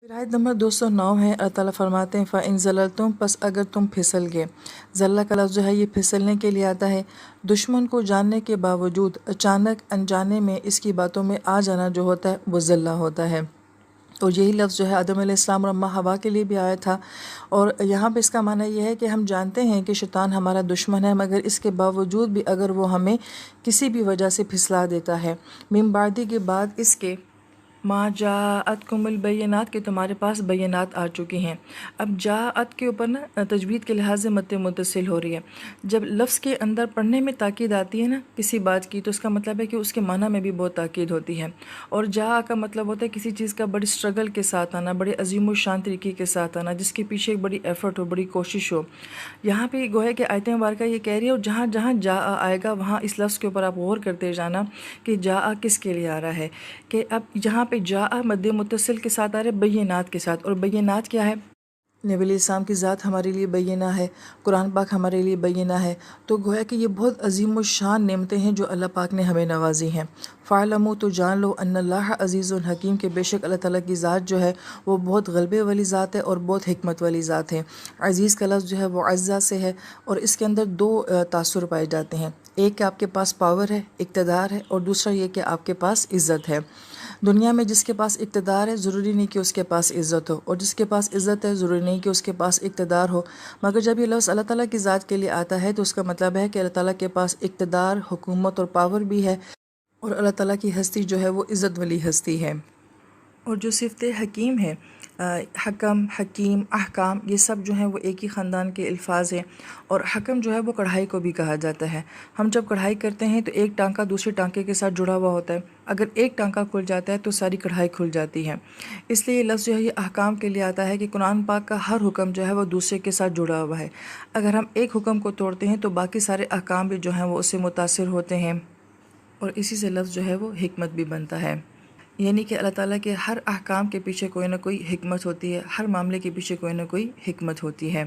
फिर आयत नंबर 209 है। अल्लाह ताला फरमाते हैं फ़इन ज़ललतुम, पस अगर तुम फिसल गए। ज़ल्ला का लफ्ज़ जो है ये फिसलने के लिए आता है। दुश्मन को जानने के बावजूद अचानक अनजाने में इसकी बातों में आ जाना जो होता है वो ज़ल्ला होता है। और यही लफ्ज़ जो है आदम अलैहिस्सलाम और अम्मा हवा के लिए भी आया था। और यहाँ पे इसका माना यह है कि हम जानते हैं कि शैतान हमारा दुश्मन है, मगर इसके बावजूद भी अगर वो हमें किसी भी वजह से फिसला देता है, मिन बादी के बाद इसके माँ जाअतकुमुल बैयिनात के तुम्हारे पास बैयिनात आ चुकी हैं। अब जाअत के ऊपर ना तजवीद के लिहाज से मद्दे मुत्तसिल हो रही है। जब लफ्ज़ के अंदर पढ़ने में ताकीद आती है ना किसी बात की, तो उसका मतलब है कि उसके माना में भी बहुत ताकीद होती है। और जा का मतलब होता है किसी चीज़ का बड़ी स्ट्रगल के साथ आना, बड़े अजीम व शान तरीके के साथ आना, जिसके पीछे एक बड़ी एफ़र्ट हो, बड़ी कोशिश हो। यहाँ पे गोया कि आयत मुबारका ये कह रही है, और जहाँ जहाँ जा आएगा वहाँ इस लफ्ज़ के ऊपर आप गौर करते जाना कि जा किसके लिए आ रहा है। कि अब यहाँ पे जा मद्दे मुत्तसिल के साथ आ रहे बैयिनात के साथ। और बैयिनात क्या है? नबी अलैहिस्सलाम की ज़ात हमारे लिए बैयिना है, कुरान पाक हमारे लिए बैयिना है। तो गोया कि ये बहुत अजीम व शान नेमतें हैं जो अल्लाह पाक ने हमें नवाजी हैं। फ़अलमू, तो जान लो, अन्नल्लाह अज़ीज़ुन हकीम, के बेशक अल्लाह ताला की ज़ात जो है वो बहुत गलबे वाली ज़ात है और बहुत हिकमत वाली ज़ात है। अज़ीज़ का लफ्ज़ जो है वो अज़्ज़ा से है, और इसके अंदर दो तासुर पाए जाते हैं। एक कि आपके पास पावर है, इक़्तिदार है, और दूसरा ये कि आपके पास इज़्ज़त है। दुनिया में जिसके पास इक़्तिदार है ज़रूरी नहीं कि उसके पास इज़्ज़त हो, और जिसके पास इज़्ज़त है ज़रूरी नहीं कि उसके पास इक़्तिदार हो। मगर जब ये लफ्ज़ अल्लाह ताला की ज़ात के लिए आता है तो उसका मतलब है कि अल्लाह ताला के पास इक़्तिदार, हुकूमत और पावर भी है, और अल्लाह ताला की हस्ती जो है वो इज़्ज़त वाली हस्ती है। और जो सिफ़त हकीम है, हकम, हकीम, अहकाम, ये सब जो हैं वो एक ही ख़ानदान के अल्फाज हैं। और हकम जो है वो कढ़ाई को भी कहा जाता है। हम जब कढ़ाई करते हैं तो एक टांका दूसरे टांके के साथ जुड़ा हुआ होता है। अगर एक टांका खुल जाता है तो सारी कढ़ाई खुल जाती है। इसलिए ये लफ्ज़ जो है ये अहकाम के लिए आता है कि कुरान पाक का हर हुक्म जो है वो दूसरे के साथ जुड़ा हुआ है। अगर हम एक हुक्म को तोड़ते हैं तो बाकी सारे अहकाम भी जो हैं वो उससे मुतासिर होते हैं, और इसी से लफ्ज़ जो है वो हिकमत भी बनता है। यानी कि अल्लाह ताला के हर अहकाम के पीछे कोई ना कोई हिकमत होती है, हर मामले के पीछे कोई ना कोई हिकमत होती है।